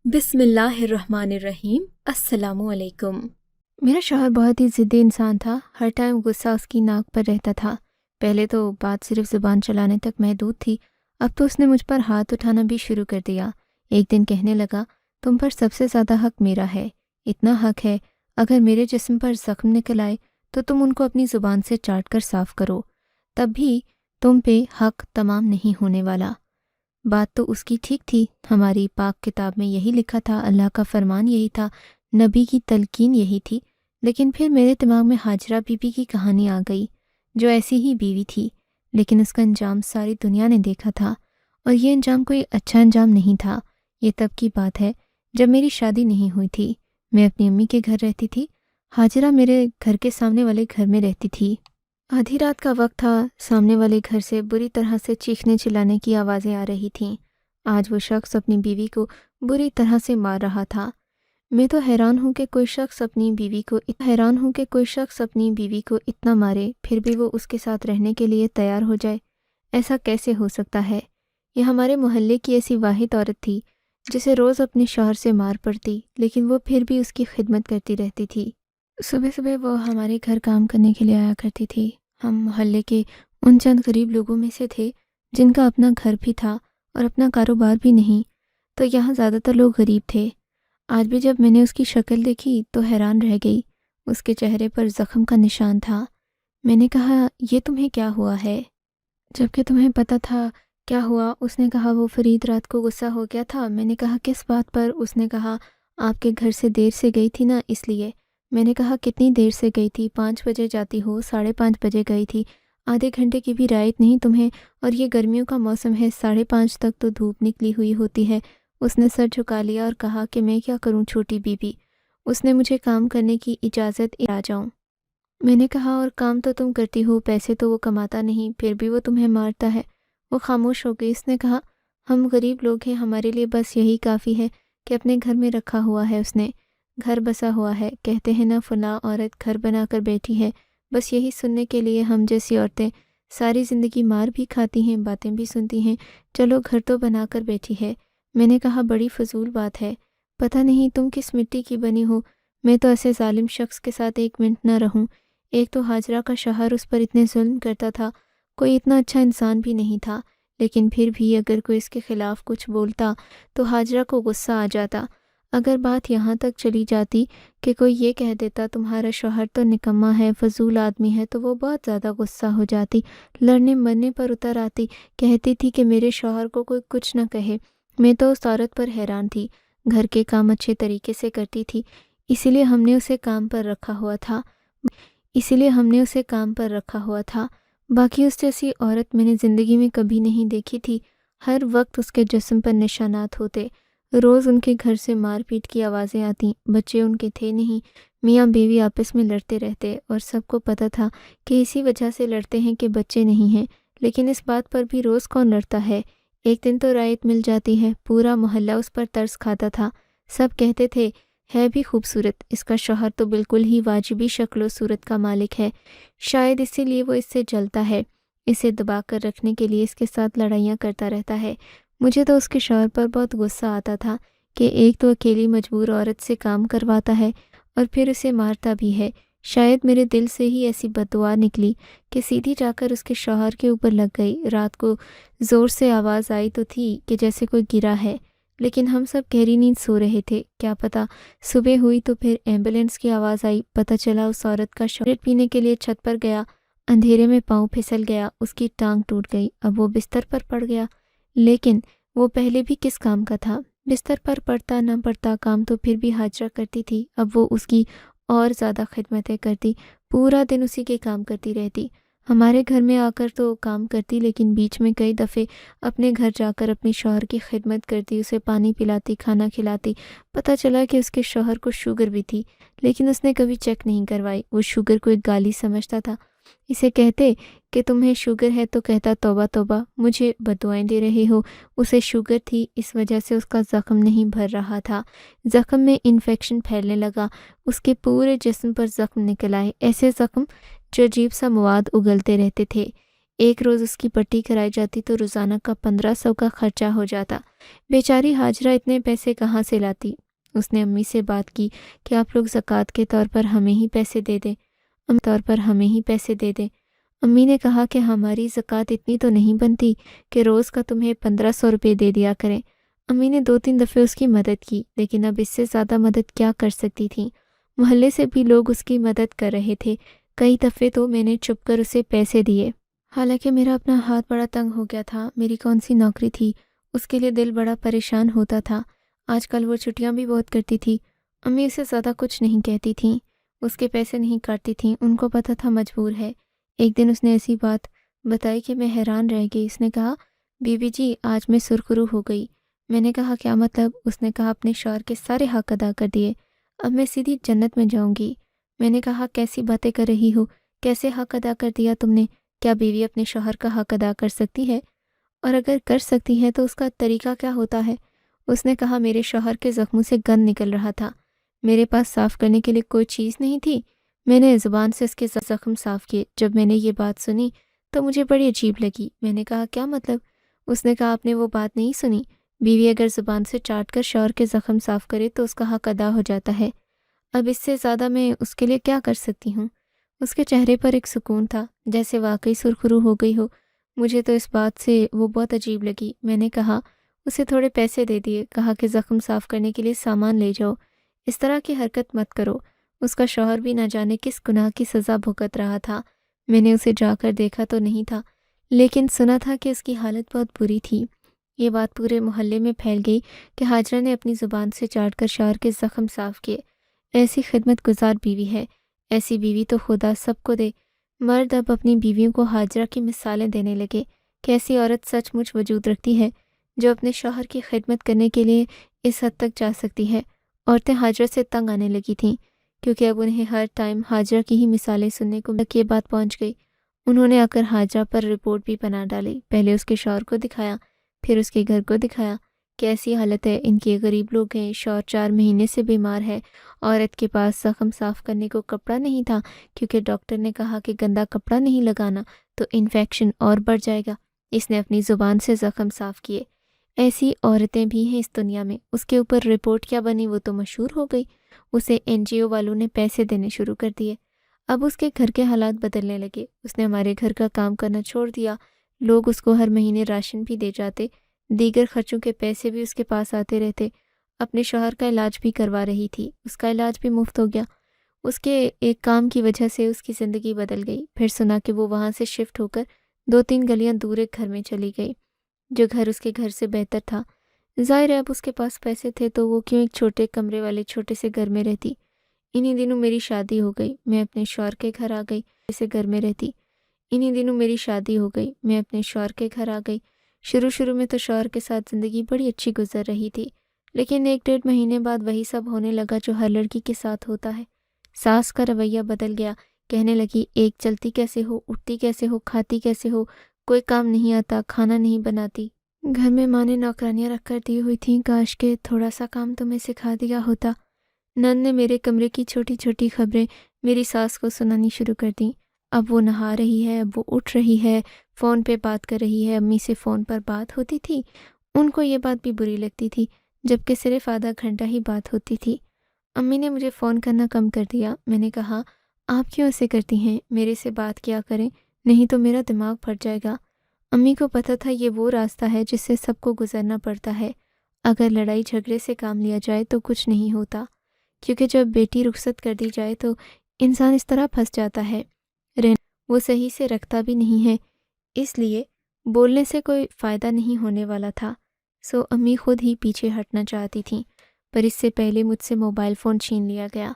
بسم اللہ الرحمن الرحیم۔ السلام علیکم۔ میرا شوہر بہت ہی ضدی انسان تھا، ہر ٹائم غصہ اس کی ناک پر رہتا تھا۔ پہلے تو بات صرف زبان چلانے تک محدود تھی، اب تو اس نے مجھ پر ہاتھ اٹھانا بھی شروع کر دیا۔ ایک دن کہنے لگا، تم پر سب سے زیادہ حق میرا ہے، اتنا حق ہے اگر میرے جسم پر زخم نکل آئے تو تم ان کو اپنی زبان سے چاٹ کر صاف کرو، تب بھی تم پہ حق تمام نہیں ہونے والا۔ بات تو اس کی ٹھیک تھی، ہماری پاک کتاب میں یہی لکھا تھا، اللہ کا فرمان یہی تھا، نبی کی تلقین یہی تھی۔ لیکن پھر میرے دماغ میں ہاجرہ بی بی کی کہانی آ گئی، جو ایسی ہی بیوی تھی، لیکن اس کا انجام ساری دنیا نے دیکھا تھا، اور یہ انجام کوئی اچھا انجام نہیں تھا۔ یہ تب کی بات ہے جب میری شادی نہیں ہوئی تھی، میں اپنی امی کے گھر رہتی تھی، ہاجرہ میرے گھر کے سامنے والے گھر میں رہتی تھی۔ آدھی رات کا وقت تھا، سامنے والے گھر سے بری طرح سے چیخنے چلانے کی آوازیں آ رہی تھیں۔ آج وہ شخص اپنی بیوی کو بری طرح سے مار رہا تھا۔ میں تو حیران ہوں کہ کوئی شخص اپنی بیوی کو اتنا مارے، پھر بھی وہ اس کے ساتھ رہنے کے لیے تیار ہو جائے۔ ایسا کیسے ہو سکتا ہے؟ یہ ہمارے محلے کی ایسی واحد عورت تھی جسے روز اپنے شوہر سے مار پڑتی، لیکن وہ پھر بھی اس کی خدمت کرتی رہتی تھی۔ صبح صبح وہ ہمارے گھر کام کرنے کے لیے آیا کرتی تھی۔ ہم محلے کے ان چند غریب لوگوں میں سے تھے جن کا اپنا گھر بھی تھا اور اپنا کاروبار بھی نہیں، تو یہاں زیادہ تر لوگ غریب تھے۔ آج بھی جب میں نے اس کی شکل دیکھی تو حیران رہ گئی، اس کے چہرے پر زخم کا نشان تھا۔ میں نے کہا، یہ تمہیں کیا ہوا ہے؟ جبکہ تمہیں پتہ تھا کیا ہوا؟ اس نے کہا، وہ فرید رات کو غصہ ہو گیا تھا۔ میں نے کہا، کس بات پر؟ اس نے کہا، آپ کے گھر سے دیر سے گئی تھی نا، اس لیے۔ میں نے کہا، کتنی دیر سے گئی تھی؟ 5 بجے جاتی ہو، 5:30 بجے گئی تھی، آدھے گھنٹے کی بھی رعایت نہیں تمہیں، اور یہ گرمیوں کا موسم ہے، 5:30 تک تو دھوپ نکلی ہوئی ہوتی ہے۔ اس نے سر جھکا لیا اور کہا کہ میں کیا کروں چھوٹی بی بی، اس نے مجھے کام کرنے کی اجازت آ جاؤں۔ میں نے کہا، اور کام تو تم کرتی ہو، پیسے تو وہ کماتا نہیں، پھر بھی وہ تمہیں مارتا ہے۔ وہ خاموش ہو گئی۔ اس نے کہا، ہم غریب لوگ ہیں، ہمارے لیے بس یہی کافی ہے کہ اپنے گھر میں رکھا ہوا ہے اس نے، گھر بسا ہوا ہے، کہتے ہیں نا فلاں عورت گھر بنا کر بیٹھی ہے، بس یہی سننے کے لیے ہم جیسی عورتیں ساری زندگی مار بھی کھاتی ہیں، باتیں بھی سنتی ہیں، چلو گھر تو بنا کر بیٹھی ہے۔ میں نے کہا، بڑی فضول بات ہے، پتہ نہیں تم کس مٹی کی بنی ہو، میں تو ایسے ظالم شخص کے ساتھ 1 منٹ نہ رہوں۔ ایک تو ہاجرہ کا شوہر اس پر اتنے ظلم کرتا تھا، کوئی اتنا اچھا انسان بھی نہیں تھا، لیکن پھر بھی اگر کوئی اس کے خلاف کچھ بولتا تو ہاجرہ کو غصہ آ جاتا۔ اگر بات یہاں تک چلی جاتی کہ کوئی یہ کہہ دیتا تمہارا شوہر تو نکما ہے، فضول آدمی ہے، تو وہ بہت زیادہ غصہ ہو جاتی، لڑنے مرنے پر اتر آتی، کہتی تھی کہ میرے شوہر کو کوئی کچھ نہ کہے۔ میں تو اس عورت پر حیران تھی، گھر کے کام اچھے طریقے سے کرتی تھی، اسی لیے ہم نے اسے کام پر رکھا ہوا تھا۔ باقی اس جیسی عورت میں نے زندگی میں کبھی نہیں دیکھی تھی۔ ہر وقت اس کے جسم پر نشانات ہوتے، روز ان کے گھر سے مار پیٹ کی آوازیں آتیں، بچے ان کے تھے نہیں، میاں بیوی آپس میں لڑتے رہتے، اور سب کو پتہ تھا کہ اسی وجہ سے لڑتے ہیں کہ بچے نہیں ہیں، لیکن اس بات پر بھی روز کون لڑتا ہے؟ ایک دن تو رعایت مل جاتی ہے، پورا محلہ اس پر ترس کھاتا تھا، سب کہتے تھے ہے بھی خوبصورت، اس کا شوہر تو بالکل ہی واجبی شکل و صورت کا مالک ہے، شاید اسی لیے وہ اس سے جلتا ہے، اسے دبا کر رکھنے کے لیے اس کے ساتھ لڑائیاں کرتا رہتا ہے۔ مجھے تو اس کے شوہر پر بہت غصہ آتا تھا کہ ایک تو اکیلی مجبور عورت سے کام کرواتا ہے اور پھر اسے مارتا بھی ہے۔ شاید میرے دل سے ہی ایسی بد دعا نکلی کہ سیدھی جا کر اس کے شوہر کے اوپر لگ گئی۔ رات کو زور سے آواز آئی تو تھی کہ جیسے کوئی گرا ہے، لیکن ہم سب گہری نیند سو رہے تھے، کیا پتہ صبح ہوئی تو پھر ایمبولینس کی آواز آئی، پتہ چلا اس عورت کا شوہر پینے کے لیے چھت پر گیا، اندھیرے میں پاؤں پھسل گیا، اس کی ٹانگ ٹوٹ گئی، اب وہ بستر پر پڑ گیا۔ لیکن وہ پہلے بھی کس کام کا تھا؟ بستر پر پڑتا نہ پڑتا کام تو پھر بھی ہاجرہ کرتی تھی، اب وہ اس کی اور زیادہ خدمتیں کرتی، پورا دن اسی کے کام کرتی رہتی۔ ہمارے گھر میں آ کر تو کام کرتی، لیکن بیچ میں کئی دفعے اپنے گھر جا کر اپنے شوہر کی خدمت کرتی، اسے پانی پلاتی، کھانا کھلاتی۔ پتہ چلا کہ اس کے شوہر کو شوگر بھی تھی، لیکن اس نے کبھی چیک نہیں کروائی، وہ شوگر کو ایک گالی سمجھتا تھا۔ اسے کہتے کہ تمہیں شوگر ہے تو کہتا توبہ توبہ، مجھے بددعائیں دے رہے ہو۔ اسے شوگر تھی، اس وجہ سے اس کا زخم نہیں بھر رہا تھا، زخم میں انفیکشن پھیلنے لگا، اس کے پورے جسم پر زخم نکل آئے، ایسے زخم جو عجیب سا مواد اگلتے رہتے تھے۔ ایک روز اس کی پٹی کرائی جاتی تو روزانہ کا 1500 کا خرچہ ہو جاتا۔ بیچاری حاجرہ اتنے پیسے کہاں سے لاتی؟ اس نے امی سے بات کی کہ آپ لوگ زکوٰۃ کے طور پر ہمیں ہی پیسے دے دیں۔ امی نے کہا کہ ہماری زکوٰۃ اتنی تو نہیں بنتی کہ روز کا تمہیں 1500 روپے دے دیا کریں۔ امی نے 2-3 دفعے اس کی مدد کی، لیکن اب اس سے زیادہ مدد کیا کر سکتی تھیں؟ محلے سے بھی لوگ اس کی مدد کر رہے تھے۔ کئی دفعے تو میں نے چھپ کر اسے پیسے دیے، حالانکہ میرا اپنا ہاتھ بڑا تنگ ہو گیا تھا۔ میری کون سی نوکری تھی؟ اس کے لیے دل بڑا پریشان ہوتا تھا۔ آج کل وہ چھٹیاں بھی بہت کرتی تھی۔ امی اسے زیادہ کچھ نہیں کہتی تھیں، اس کے پیسے نہیں کاٹتی تھیں، ان کو پتہ تھا مجبور ہے۔ ایک دن اس نے ایسی بات بتائی کہ میں حیران رہ گئی۔ اس نے کہا، بی بی جی آج میں سرخرو ہو گئی۔ میں نے کہا کیا مطلب؟ اس نے کہا اپنے شوہر کے سارے حق ادا کر دیے، اب میں سیدھی جنت میں جاؤں گی۔ میں نے کہا کیسی باتیں کر رہی ہو؟ کیسے حق ادا کر دیا تم نے؟ کیا بیوی اپنے شوہر کا حق ادا کر سکتی ہے؟ اور اگر کر سکتی ہے تو اس کا طریقہ کیا ہوتا ہے؟ اس نے کہا میرے شوہر کے زخموں سے گند نکل رہا تھا، میرے پاس صاف کرنے کے لیے کوئی چیز نہیں تھی، میں نے زبان سے اس کے زخم صاف کیے۔ جب میں نے یہ بات سنی تو مجھے بڑی عجیب لگی۔ میں نے کہا کیا مطلب؟ اس نے کہا آپ نے وہ بات نہیں سنی، بیوی اگر زبان سے چاٹ کر شوہر کے زخم صاف کرے تو اس کا حق ادا ہو جاتا ہے۔ اب اس سے زیادہ میں اس کے لیے کیا کر سکتی ہوں؟ اس کے چہرے پر ایک سکون تھا، جیسے واقعی سرخرو ہو گئی ہو۔ مجھے تو اس بات سے وہ بہت عجیب لگی۔ میں نے کہا اسے تھوڑے پیسے دے دیے، کہا کہ زخم صاف کرنے کے لیے سامان لے جاؤ، اس طرح کی حرکت مت کرو۔ اس کا شوہر بھی نہ جانے کس گناہ کی سزا بھگت رہا تھا۔ میں نے اسے جا کر دیکھا تو نہیں تھا، لیکن سنا تھا کہ اس کی حالت بہت بری تھی۔ یہ بات پورے محلے میں پھیل گئی کہ حاجرہ نے اپنی زبان سے چاٹ کر شوہر کے زخم صاف کیے۔ ایسی خدمت گزار بیوی ہے، ایسی بیوی تو خدا سب کو دے۔ مرد اب اپنی بیویوں کو حاجرہ کی مثالیں دینے لگے کہ ایسی عورت سچ مچ وجود رکھتی ہے جو اپنے شوہر کی خدمت کرنے کے لیے اس حد تک جا سکتی ہے۔ عورتیں حاجرہ سے تنگ آنے لگی تھیں، کیونکہ اب انہیں ہر ٹائم حاجرہ کی ہی مثالیں سننے کو تک یہ بات پہنچ گئی۔ انہوں نے آ کر حاجرہ پر رپورٹ بھی بنا ڈالی، پہلے اس کے شوہر کو دکھایا، پھر اس کے گھر کو دکھایا کہ ایسی حالت ہے، ان کے غریب لوگ ہیں، شوہر 4 مہینے سے بیمار ہے، عورت کے پاس زخم صاف کرنے کو کپڑا نہیں تھا کیونکہ ڈاکٹر نے کہا کہ گندا کپڑا نہیں لگانا تو انفیکشن اور بڑھ جائے گا۔ اس نے اپنی زبان سے زخم صاف کیے۔ ایسی عورتیں بھی ہیں اس دنیا میں۔ اس کے اوپر رپورٹ کیا بنی وہ تو مشہور ہو گئی، اسے NGO والوں نے پیسے دینے شروع کر دیے۔ اب اس کے گھر کے حالات بدلنے لگے، اس نے ہمارے گھر کا کام کرنا چھوڑ دیا، لوگ اس کو ہر مہینے راشن بھی دے جاتے، دیگر خرچوں کے پیسے بھی اس کے پاس آتے رہتے۔ اپنے شوہر کا علاج بھی کروا رہی تھی، اس کا علاج بھی مفت ہو گیا۔ اس کے ایک کام کی وجہ سے اس کی زندگی بدل گئی۔ پھر سنا کہ وہ وہاں سے شفٹ ہو کر 2-3 گلیاں دور ایک گھر میں چلی گئی، جو گھر اس کے گھر سے بہتر تھا۔ ظاہر ہے اب اس کے پاس پیسے تھے تو وہ کیوں ایک چھوٹے کمرے والے چھوٹے سے گھر میں رہتی۔ انہی دنوں میری شادی ہو گئی، میں اپنے شوہر کے گھر آ گئی، اسے گھر میں رہتی۔ انہی دنوں میری شادی ہو گئی، میں اپنے شوہر کے گھر آ گئی۔ شروع میں تو شوہر کے ساتھ زندگی بڑی اچھی گزر رہی تھی، لیکن 1-1.5 مہینے بعد وہی سب ہونے لگا جو ہر لڑکی کے ساتھ ہوتا ہے۔ ساس کا رویہ بدل گیا، کہنے لگی ایک چلتی کیسے ہو، اٹھتی کیسے ہو، کھاتی کیسے ہو، کوئی کام نہیں آتا، کھانا نہیں بناتی۔ گھر میں ماں نے نوکرانیاں رکھ کر دی ہوئی تھیں، کاش کہ تھوڑا سا کام تمہیں سکھا دیا ہوتا۔ نند نے میرے کمرے کی چھوٹی چھوٹی خبریں میری ساس کو سنانی شروع کر دیں۔ اب وہ نہا رہی ہے، اب وہ اٹھ رہی ہے، فون پہ بات کر رہی ہے۔ امی سے فون پر بات ہوتی تھی، ان کو یہ بات بھی بری لگتی تھی، جبکہ صرف آدھا گھنٹہ ہی بات ہوتی تھی۔ امی نے مجھے فون کرنا کم کر دیا۔ میں نے کہا آپ کیوں ایسے کرتی ہیں؟ میرے سے بات کیا کریں، نہیں تو میرا دماغ پھٹ جائے گا۔ امی کو پتہ تھا یہ وہ راستہ ہے جس سے سب کو گزرنا پڑتا ہے۔ اگر لڑائی جھگڑے سے کام لیا جائے تو کچھ نہیں ہوتا، کیونکہ جب بیٹی رخصت کر دی جائے تو انسان اس طرح پھنس جاتا ہے، وہ صحیح سے رکھتا بھی نہیں ہے، اس لیے بولنے سے کوئی فائدہ نہیں ہونے والا تھا۔ سو امی خود ہی پیچھے ہٹنا چاہتی تھیں، پر اس سے پہلے مجھ سے موبائل فون چھین لیا گیا۔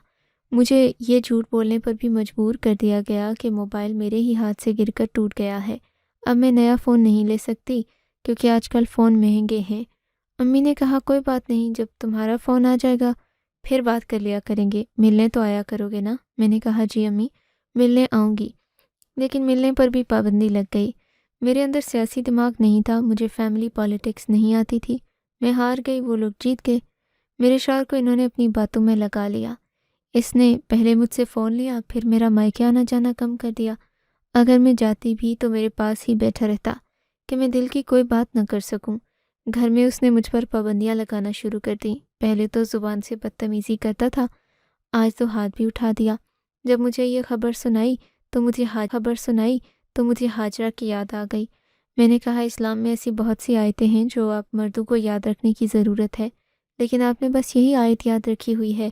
مجھے یہ جھوٹ بولنے پر بھی مجبور کر دیا گیا کہ موبائل میرے ہی ہاتھ سے گر کر ٹوٹ گیا ہے، اب میں نیا فون نہیں لے سکتی کیونکہ آج کل فون مہنگے ہیں۔ امی نے کہا کوئی بات نہیں، جب تمہارا فون آ جائے گا پھر بات کر لیا کریں گے، ملنے تو آیا کرو گے نا؟ میں نے کہا جی امی، ملنے آؤں گی، لیکن ملنے پر بھی پابندی لگ گئی۔ میرے اندر سیاسی دماغ نہیں تھا، مجھے فیملی پالیٹکس نہیں آتی تھی، میں ہار گئی، وہ لوگ جیت گئے۔ میرے شوہر کو انہوں نے اپنی باتوں میں لگا لیا، اس نے پہلے مجھ سے فون لیا، پھر میرا مائکے آنا جانا کم کر دیا۔ اگر میں جاتی بھی تو میرے پاس ہی بیٹھا رہتا کہ میں دل کی کوئی بات نہ کر سکوں۔ گھر میں اس نے مجھ پر پابندیاں لگانا شروع کر دیں۔ پہلے تو زبان سے بدتمیزی کرتا تھا، آج تو ہاتھ بھی اٹھا دیا۔ جب مجھے یہ خبر سنائی تو مجھے ہاجرہ کی یاد آ گئی۔ میں نے کہا اسلام میں ایسی بہت سی آیتیں ہیں جو آپ مردوں کو یاد رکھنے کی ضرورت ہے، لیکن آپ نے بس یہی آیت یاد رکھی ہوئی ہے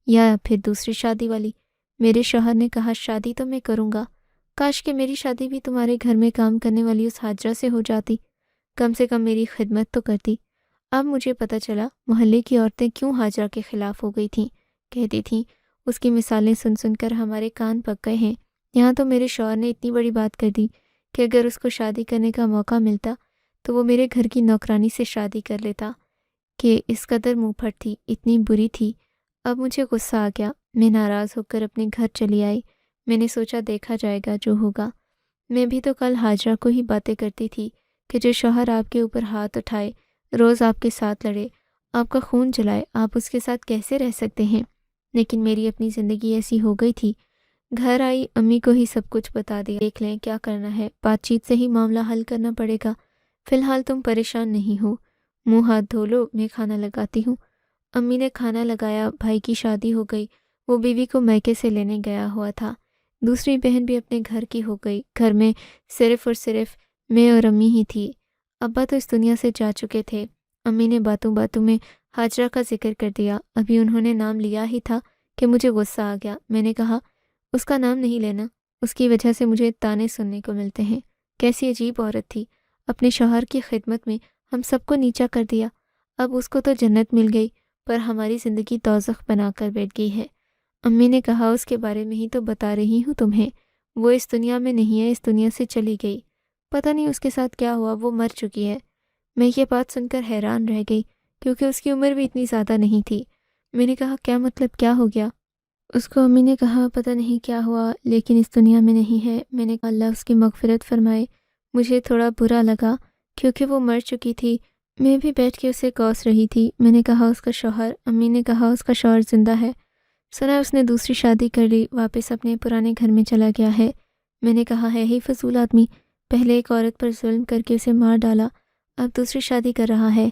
یا پھر دوسری شادی والی۔ میرے شوہر نے کہا شادی تو میں کروں گا، کاش کہ میری شادی بھی تمہارے گھر میں کام کرنے والی اس ہاجرہ سے ہو جاتی، کم سے کم میری خدمت تو کرتی۔ اب مجھے پتہ چلا محلے کی عورتیں کیوں ہاجرہ کے خلاف ہو گئی تھیں۔ کہتی تھیں اس کی مثالیں سن سن کر ہمارے کان پک گئے ہیں۔ یہاں تو میرے شوہر نے اتنی بڑی بات کر دی کہ اگر اس کو شادی کرنے کا موقع ملتا تو وہ میرے گھر کی نوکرانی سے شادی کر لیتا، کہ اس قدر منہ پھٹ تھی، اتنی بری تھی۔ اب مجھے غصہ آ گیا، میں ناراض ہو کر اپنے گھر چلی آئی۔ میں نے سوچا دیکھا جائے گا جو ہوگا۔ میں بھی تو کل ہاجرہ کو ہی باتیں کرتی تھی کہ جو شوہر آپ کے اوپر ہاتھ اٹھائے، روز آپ کے ساتھ لڑے، آپ کا خون جلائے، آپ اس کے ساتھ کیسے رہ سکتے ہیں؟ لیکن میری اپنی زندگی ایسی ہو گئی تھی۔ گھر آئی، امی کو ہی سب کچھ بتا دیا، دیکھ لیں کیا کرنا ہے، بات چیت سے ہی معاملہ حل کرنا پڑے گا۔ فی الحال تم پریشان نہیں ہو، منہ ہاتھ دھو لو، میں کھانا لگاتی ہوں۔ امی نے کھانا لگایا، بھائی کی شادی ہو گئی، وہ بیوی کو میکے سے لینے گیا ہوا تھا۔ دوسری بہن بھی اپنے گھر کی ہو گئی۔ گھر میں صرف اور صرف میں اور امی ہی تھی۔ ابا تو اس دنیا سے جا چکے تھے۔ امی نے باتوں باتوں میں ہاجرہ کا ذکر کر دیا۔ ابھی انہوں نے نام لیا ہی تھا کہ مجھے غصہ آ گیا۔ میں نے کہا اس کا نام نہیں لینا، اس کی وجہ سے مجھے طعنے سننے کو ملتے ہیں۔ کیسی عجیب عورت تھی، اپنے شوہر کی خدمت میں ہم سب کو نیچا کر دیا۔ اب اس کو تو جنت مل گئی، پر ہماری زندگی دوزخ بنا کر بیٹھ گئی ہے۔ امی نے کہا اس کے بارے میں ہی تو بتا رہی ہوں تمہیں، وہ اس دنیا میں نہیں ہے، اس دنیا سے چلی گئی۔ پتہ نہیں اس کے ساتھ کیا ہوا، وہ مر چکی ہے۔ میں یہ بات سن کر حیران رہ گئی، کیونکہ اس کی عمر بھی اتنی زیادہ نہیں تھی۔ میں نے کہا کیا مطلب، کیا ہو گیا؟ اس کو امی نے کہا پتہ نہیں کیا ہوا، لیکن اس دنیا میں نہیں ہے۔ میں نے کہا اللہ اس کی مغفرت فرمائے۔ مجھے تھوڑا برا لگا کیونکہ وہ مر چکی تھی۔ میں بھی بیٹھ کے اسے کوس رہی تھی۔ میں نے کہا اس کا شوہر، امی نے کہا اس کا شوہر زندہ ہے، سنا اس نے دوسری شادی کر لی، واپس اپنے پرانے گھر میں چلا گیا ہے۔ میں نے کہا ہے ہی فضول آدمی، پہلے ایک عورت پر ظلم کر کے اسے مار ڈالا، اب دوسری شادی کر رہا ہے۔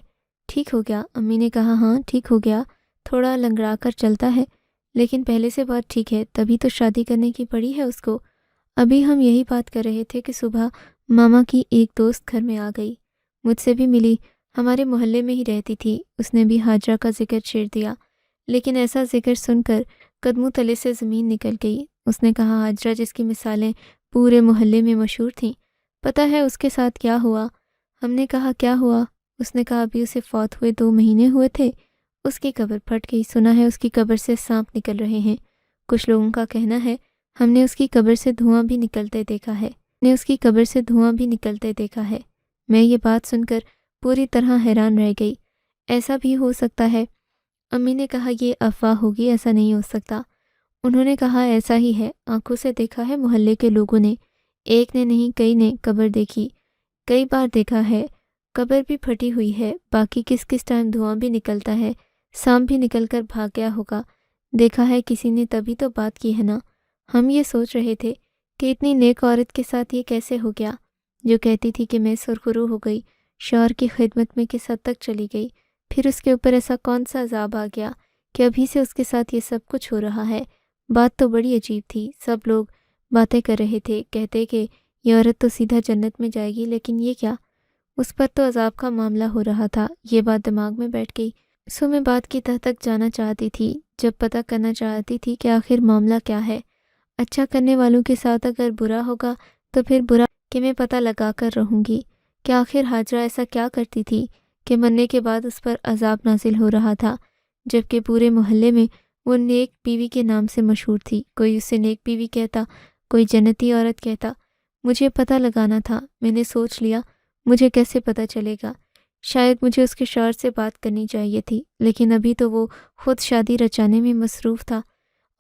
ٹھیک ہو گیا؟ امی نے کہا ہاں ٹھیک ہو گیا، تھوڑا لنگڑا کر چلتا ہے، لیکن پہلے سے بات ٹھیک ہے، تبھی تو شادی کرنے کی پڑی ہے اس کو۔ ابھی ہم یہی بات کر رہے تھے کہ صبح ماما کی ایک دوست گھر میں آ گئی، مجھ سے بھی ملی، ہمارے محلے میں ہی رہتی تھی۔ اس نے بھی ہاجرہ کا ذکر چھیڑ دیا، لیکن ایسا ذکر سن کر قدموں تلے سے زمین نکل گئی۔ اس نے کہا ہاجرہ جس کی مثالیں پورے محلے میں مشہور تھیں، پتہ ہے اس کے ساتھ کیا ہوا؟ ہم نے کہا کیا ہوا؟ اس نے کہا ابھی اسے فوت ہوئے 2 مہینے ہوئے تھے، اس کی قبر پھٹ گئی، سنا ہے اس کی قبر سے سانپ نکل رہے ہیں۔ کچھ لوگوں کا کہنا ہے ہم نے اس کی قبر سے دھواں بھی نکلتے دیکھا ہے۔ میں یہ بات سن کر پوری طرح حیران رہ گئی۔ ایسا بھی ہو سکتا ہے؟ امی نے کہا یہ افواہ ہوگی، ایسا نہیں ہو سکتا۔ انہوں نے کہا ایسا ہی ہے، آنکھوں سے دیکھا ہے محلے کے لوگوں نے، ایک نے نہیں کئی نے قبر دیکھی، کئی بار دیکھا ہے، قبر بھی پھٹی ہوئی ہے، باقی کس کس ٹائم دھواں بھی نکلتا ہے، سانپ بھی نکل کر بھاگ گیا ہوگا، دیکھا ہے کسی نے تبھی تو بات کی ہے نا۔ ہم یہ سوچ رہے تھے کہ اتنی نیک عورت کے ساتھ یہ کیسے ہو گیا، جو کہتی تھی کہ میں سرخرو ہو گئی، شوہر کی خدمت میں کس حد تک چلی گئی، پھر اس کے اوپر ایسا کون سا عذاب آ گیا کہ ابھی سے اس کے ساتھ یہ سب کچھ ہو رہا ہے۔ بات تو بڑی عجیب تھی، سب لوگ باتیں کر رہے تھے، کہتے کہ یہ عورت تو سیدھا جنت میں جائے گی، لیکن یہ کیا، اس پر تو عذاب کا معاملہ ہو رہا تھا۔ یہ بات دماغ میں بیٹھ گئی، سو میں بات کی تہ تک جانا چاہتی تھی، جب پتہ کرنا چاہتی تھی کہ آخر معاملہ کیا ہے۔ اچھا کرنے والوں کے ساتھ اگر برا ہوگا تو پھر برا کہ میں پتہ لگا کر رہوں گی کہ آخر ہاجرہ ایسا کیا کرتی تھی کہ مرنے کے بعد اس پر عذاب نازل ہو رہا تھا، جبکہ پورے محلے میں وہ نیک بیوی کے نام سے مشہور تھی۔ کوئی اسے نیک بیوی کہتا، کوئی جنتی عورت کہتا۔ مجھے پتہ لگانا تھا۔ میں نے سوچ لیا مجھے کیسے پتہ چلے گا، شاید مجھے اس کے شوہر سے بات کرنی چاہیے تھی، لیکن ابھی تو وہ خود شادی رچانے میں مصروف تھا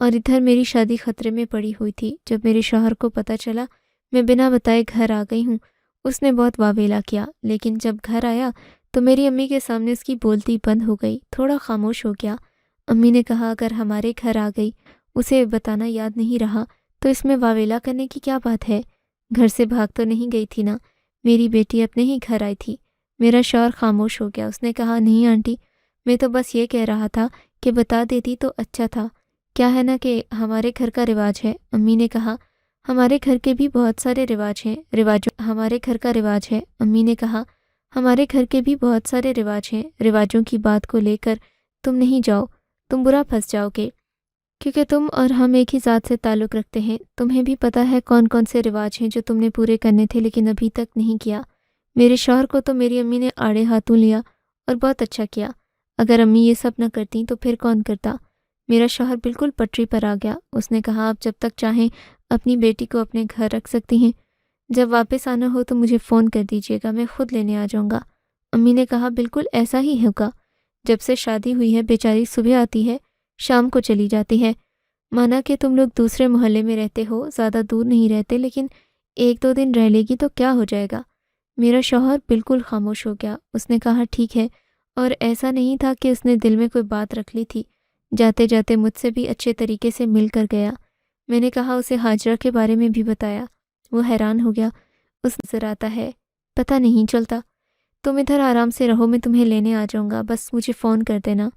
اور ادھر میری شادی خطرے میں پڑی ہوئی تھی۔ جب میرے شوہر کو پتہ چلا میں بنا بتائے گھر آ گئی ہوں، اس نے بہت واویلا کیا، لیکن جب گھر آیا تو میری امی کے سامنے اس کی بولتی بند ہو گئی، تھوڑا خاموش ہو گیا۔ امی نے کہا اگر ہمارے گھر آ گئی، اسے بتانا یاد نہیں رہا تو اس میں واویلا کرنے کی کیا بات ہے؟ گھر سے بھاگ تو نہیں گئی تھی نا، میری بیٹی اپنے ہی گھر آئی تھی۔ میرا شوہر خاموش ہو گیا۔ اس نے کہا نہیں آنٹی، میں تو بس یہ کہہ رہا تھا کہ بتا دیتی تو اچھا تھا۔ کیا ہے نا کہ ہمارے گھر کا رواج ہے۔ امی نے کہا ہمارے گھر کے بھی بہت سارے رواج ہیں، ہمارے گھر کا رواج ہے۔ امی نے کہا ہمارے گھر کے بھی بہت سارے رواج ہیں، رواجوں کی بات کو لے کر تم نہیں جاؤ، تم برا پھنس جاؤ گے، کیونکہ تم اور ہم ایک ہی ذات سے تعلق رکھتے ہیں۔ تمہیں بھی پتہ ہے کون کون سے رواج ہیں جو تم نے پورے کرنے تھے لیکن ابھی تک نہیں کیا۔ میرے شوہر کو تو میری امی نے آڑے ہاتھوں لیا اور بہت اچھا کیا۔ اگر امی یہ سب نہ کرتیں تو پھر کون کرتا؟ میرا شوہر بالکل پٹری پر آ گیا۔ اس نے کہا آپ جب تک چاہیں اپنی بیٹی کو اپنے گھر رکھ سکتی ہیں، جب واپس آنا ہو تو مجھے فون کر دیجیے گا، میں خود لینے آ جاؤں گا۔ امی نے کہا بالکل ایسا ہی ہوگا، جب سے شادی ہوئی ہے بیچاری صبح آتی ہے شام کو چلی جاتی ہے۔ مانا کہ تم لوگ دوسرے محلے میں رہتے ہو، زیادہ دور نہیں رہتے، لیکن ایک دو دن رہ لے گی تو کیا ہو جائے گا؟ میرا شوہر بالکل خاموش ہو گیا۔ اس نے کہا ٹھیک ہے، اور ایسا نہیں تھا کہ اس نے دل میں کوئی بات رکھ لی تھی۔ جاتے جاتے مجھ سے بھی اچھے طریقے سے مل کر گیا۔ میں نے کہا اسے ہاجرہ کے بارے میں بھی بتایا۔ وہ حیران ہو گیا۔ اس نظر آتا ہے، پتہ نہیں چلتا۔ تم ادھر آرام سے رہو، میں تمہیں لینے آ جاؤں گا، بس مجھے فون کر دینا۔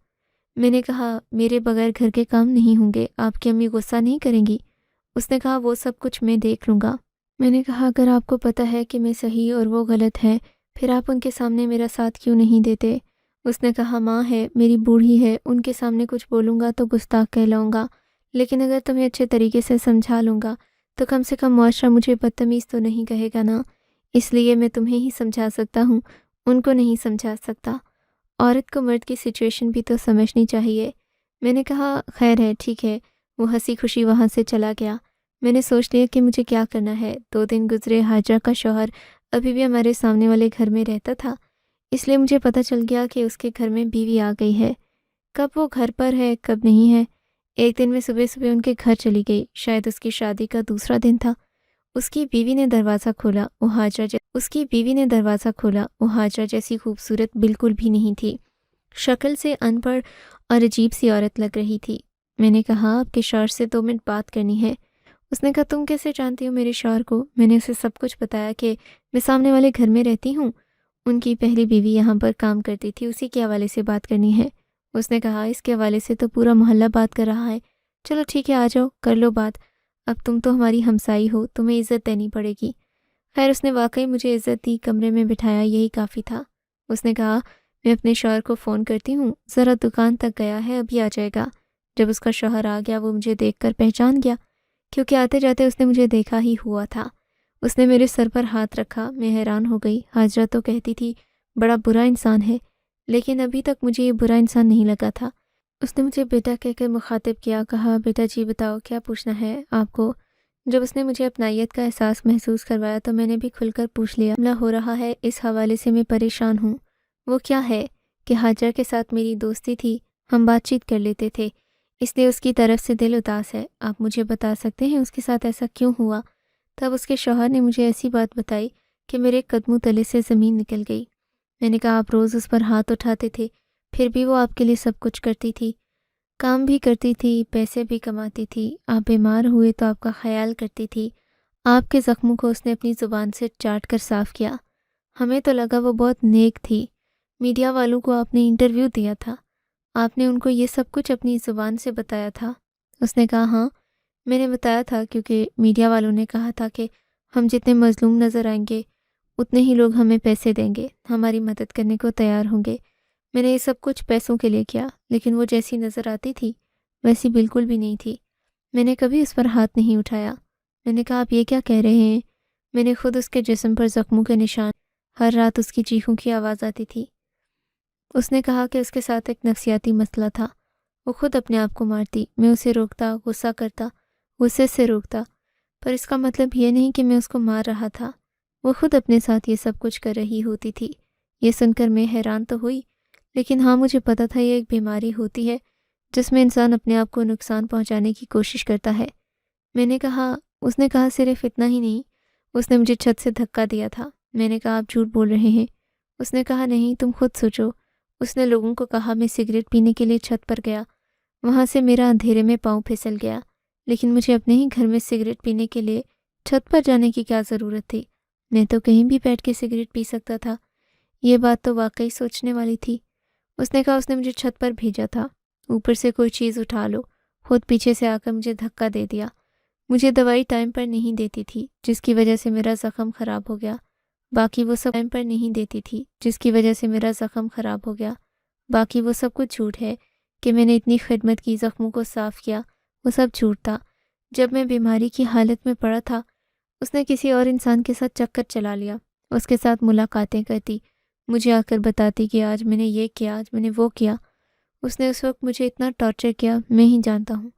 میں نے کہا میرے بغیر گھر کے کام نہیں ہوں گے، آپ کی امی غصہ نہیں کریں گی؟ اس نے کہا وہ سب کچھ میں دیکھ لوں گا۔ میں نے کہا اگر آپ کو پتہ ہے کہ میں صحیح اور وہ غلط ہے، پھر آپ ان کے سامنے میرا ساتھ کیوں نہیں دیتے؟ اس نے کہا ماں ہے، میری بوڑھی ہے، ان کے سامنے کچھ بولوں گا تو گستاخ کہلاؤں گا، لیکن اگر تمہیں اچھے طریقے سے سمجھا لوں گا تو کم سے کم معاشرہ مجھے بدتمیز تو نہیں کہے گا نا، اس لیے میں تمہیں ہی سمجھا سکتا ہوں، ان کو نہیں سمجھا سکتا۔ عورت کو مرد کی سچویشن بھی تو سمجھنی چاہیے۔ میں نے کہا خیر ہے، ٹھیک ہے۔ وہ ہنسی خوشی وہاں سے چلا گیا۔ میں نے سوچ لیا کہ مجھے کیا کرنا ہے۔ 2 دن گزرے، حاجرہ کا شوہر ابھی بھی ہمارے سامنے والے گھر میں رہتا تھا، اس لیے مجھے پتہ چل گیا کہ اس کے گھر میں بیوی آ گئی ہے۔ کب وہ گھر پر ہے کب نہیں ہے۔ ایک دن میں صبح صبح ان کے گھر چلی گئی، شاید اس کی شادی کا دوسرا دن تھا۔ اس کی بیوی نے دروازہ کھولا، وہ حاجرہ جیسی خوبصورت بالکل بھی نہیں تھی، شکل سے ان پڑھ اور عجیب سی عورت لگ رہی تھی۔ میں نے کہا آپ کے شوہر سے 2 منٹ بات کرنی ہے۔ اس نے کہا تم کیسے جانتی ہو میرے شوہر کو؟ میں نے اسے سب کچھ بتایا کہ میں سامنے والے گھر میں رہتی ہوں، ان کی پہلی بیوی یہاں پر کام کرتی تھی، اسی کے حوالے سے بات کرنی ہے۔ اس نے کہا اس کے حوالے سے تو پورا محلہ بات کر رہا ہے، چلو ٹھیک ہے آ جاؤ کر لو بات، اب تم تو ہماری ہمسائی ہو، تمہیں عزت دینی پڑے گی۔ خیر اس نے واقعی مجھے عزت دی، کمرے میں بٹھایا، یہی کافی تھا۔ اس نے کہا میں اپنے شوہر کو فون کرتی ہوں، ذرا دکان تک گیا ہے، ابھی آ جائے گا۔ جب اس کا شوہر آ گیا وہ مجھے دیکھ کر پہچان گیا، کیونکہ آتے جاتے اس نے مجھے دیکھا ہی ہوا تھا۔ اس نے میرے سر پر ہاتھ رکھا، میں حیران ہو گئی۔ حاجرہ تو کہتی تھی بڑا برا انسان ہے، لیکن ابھی تک مجھے یہ برا انسان نہیں لگا تھا۔ اس نے مجھے بیٹا کہہ کر مخاطب کیا، کہا بیٹا جی بتاؤ کیا پوچھنا ہے آپ کو؟ جب اس نے مجھے اپنائیت کا احساس محسوس کروایا تو میں نے بھی کھل کر پوچھ لیا، حملہ ہو رہا ہے اس حوالے سے میں پریشان ہوں۔ وہ کیا ہے کہ حاجرہ کے ساتھ میری دوستی تھی، ہم بات چیت کر لیتے تھے، اس لیے اس کی طرف سے دل اداس ہے۔ آپ مجھے بتا سکتے ہیں اس کے ساتھ ایسا کیوں ہوا؟ تب اس کے شوہر نے مجھے ایسی بات بتائی کہ میرے قدموں تلے سے زمین نکل گئی۔ میں نے کہا آپ روز اس پر ہاتھ اٹھاتے تھے، پھر بھی وہ آپ کے لیے سب کچھ کرتی تھی، کام بھی کرتی تھی، پیسے بھی کماتی تھی، آپ بیمار ہوئے تو آپ کا خیال کرتی تھی، آپ کے زخموں کو اس نے اپنی زبان سے چاٹ کر صاف کیا۔ ہمیں تو لگا وہ بہت نیک تھی۔ میڈیا والوں کو آپ نے انٹرویو دیا تھا، آپ نے ان کو یہ سب کچھ اپنی زبان سے بتایا تھا؟ اس نے کہا ہاں میں نے بتایا تھا، کیونکہ میڈیا والوں نے کہا تھا کہ ہم جتنے مظلوم نظر آئیں گے اتنے ہی لوگ ہمیں پیسے دیں گے، ہماری مدد کرنے کو تیار ہوں گے۔ میں نے یہ سب کچھ پیسوں کے لیے کیا، لیکن وہ جیسی نظر آتی تھی ویسی بالکل بھی نہیں تھی۔ میں نے کبھی اس پر ہاتھ نہیں اٹھایا۔ میں نے کہا آپ یہ کیا کہہ رہے ہیں؟ میں نے خود اس کے جسم پر زخموں کے نشان، ہر رات اس کی چیخوں کی آواز آتی تھی۔ اس نے کہا کہ اس کے ساتھ ایک نفسیاتی مسئلہ تھا، وہ خود اپنے آپ کو مارتی، میں اسے روکتا، غصہ کرتا، غصے سے روکتا، پر اس کا مطلب یہ نہیں کہ میں اس کو مار رہا تھا، وہ خود اپنے ساتھ یہ سب کچھ کر رہی ہوتی تھی۔ یہ سن کر میں حیران تو ہوئی، لیکن ہاں مجھے پتہ تھا یہ ایک بیماری ہوتی ہے جس میں انسان اپنے آپ کو نقصان پہنچانے کی کوشش کرتا ہے۔ میں نے کہا، اس نے کہا صرف اتنا ہی نہیں، اس نے مجھے چھت سے دھکا دیا تھا۔ میں نے کہا آپ جھوٹ بول رہے ہیں۔ اس نے کہا نہیں تم خود سوچو۔ اس نے لوگوں کو کہا میں سگریٹ پینے کے لیے چھت پر گیا، وہاں سے میرا اندھیرے میں پاؤں پھسل گیا، لیکن مجھے اپنے ہی گھر میں سگریٹ پینے کے لیے چھت پر جانے کی کیا ضرورت تھی؟ میں تو کہیں بھی بیٹھ کے سگریٹ پی سکتا تھا۔ یہ بات تو واقعی سوچنے والی تھی۔ اس نے کہا اس نے مجھے چھت پر بھیجا تھا، اوپر سے کوئی چیز اٹھا لو، خود پیچھے سے آ کر مجھے دھکا دے دیا۔ مجھے دوائی ٹائم پر نہیں دیتی تھی جس کی وجہ سے میرا زخم خراب ہو گیا۔ باقی وہ سب ٹائم پر نہیں دیتی تھی جس کی وجہ سے میرا زخم خراب ہو گیا۔ باقی وہ سب کچھ جھوٹ ہے کہ میں نے اتنی خدمت کی، زخموں کو صاف کیا، وہ سب جھوٹ تھا۔ جب میں بیماری کی حالت میں پڑا تھا، اس نے کسی اور انسان کے ساتھ چکر چلا لیا، اس کے ساتھ ملاقاتیں کرتی، مجھے آ کر بتاتی کہ آج میں نے یہ کیا، آج میں نے وہ کیا۔ اس نے اس وقت مجھے اتنا ٹارچر کیا میں ہی جانتا ہوں،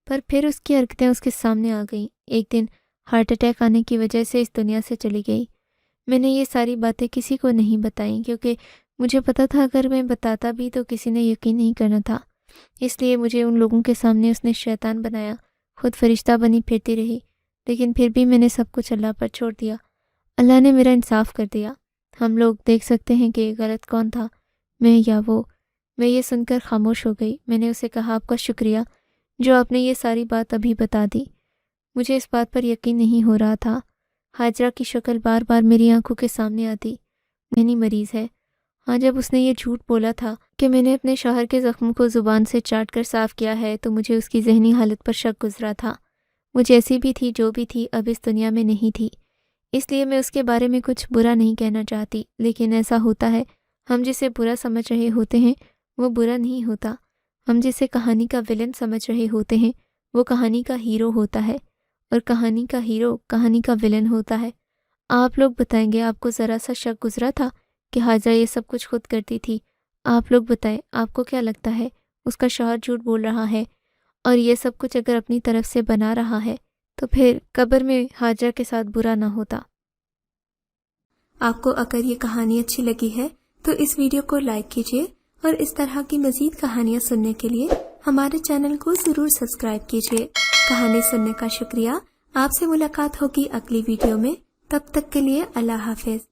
پر پھر اس کی حرکتیں اس کے سامنے آ گئیں۔ ایک دن ہارٹ اٹیک آنے کی وجہ سے اس دنیا سے چلی گئی۔ میں نے یہ ساری باتیں کسی کو نہیں بتائیں کیونکہ مجھے پتا تھا اگر میں بتاتا بھی تو کسی نے یقین نہیں کرنا تھا۔ اس لیے مجھے ان لوگوں کے سامنے اس نے شیطان بنایا، خود فرشتہ بنی پھرتی رہی، لیکن پھر بھی میں نے سب کچھ اللہ پر چھوڑ دیا۔ اللہ نے میرا انصاف کر دیا۔ ہم لوگ دیکھ سکتے ہیں کہ غلط کون تھا، میں یا وہ۔ میں یہ سن کر خاموش ہو گئی۔ میں نے اسے کہا آپ کا شکریہ جو آپ نے یہ ساری بات ابھی بتا دی۔ مجھے اس بات پر یقین نہیں ہو رہا تھا۔ حاجرہ کی شکل بار بار میری آنکھوں کے سامنے آتی۔ ذہنی مریض ہے۔ ہاں، جب اس نے یہ جھوٹ بولا تھا کہ میں نے اپنے شوہر کے زخموں کو زبان سے چاٹ کر صاف کیا ہے تو مجھے اس کی ذہنی حالت پر شک گزرا تھا۔ وہ جیسی بھی تھی، جو بھی تھی، اب اس دنیا میں نہیں تھی۔ اس لیے میں اس کے بارے میں کچھ برا نہیں کہنا چاہتی، لیکن ایسا ہوتا ہے ہم جسے برا سمجھ رہے ہوتے ہیں وہ برا نہیں ہوتا۔ ہم جسے کہانی کا ولن سمجھ رہے ہوتے ہیں وہ کہانی کا ہیرو ہوتا ہے، اور کہانی کا ہیرو کہانی کا ولن ہوتا ہے۔ آپ لوگ بتائیں گے آپ کو ذرا سا شک گزرا تھا کہ حاجرہ یہ سب کچھ خود کرتی تھی؟ آپ لوگ بتائیں آپ کو کیا لگتا ہے اس کا شوہر جھوٹ بول رہا ہے اور یہ سب کچھ اگر اپنی طرف سے بنا رہا ہے تو پھر قبر میں حاجرہ کے ساتھ برا نہ ہوتا۔ آپ کو اگر یہ کہانی اچھی لگی ہے تو اس ویڈیو کو لائک کیجیے، اور اس طرح کی مزید کہانیاں سننے کے لیے ہمارے چینل کو ضرور سبسکرائب کیجیے۔ کہانی سننے کا شکریہ۔ آپ سے ملاقات ہوگی اگلی ویڈیو میں، تب تک کے لیے اللہ حافظ۔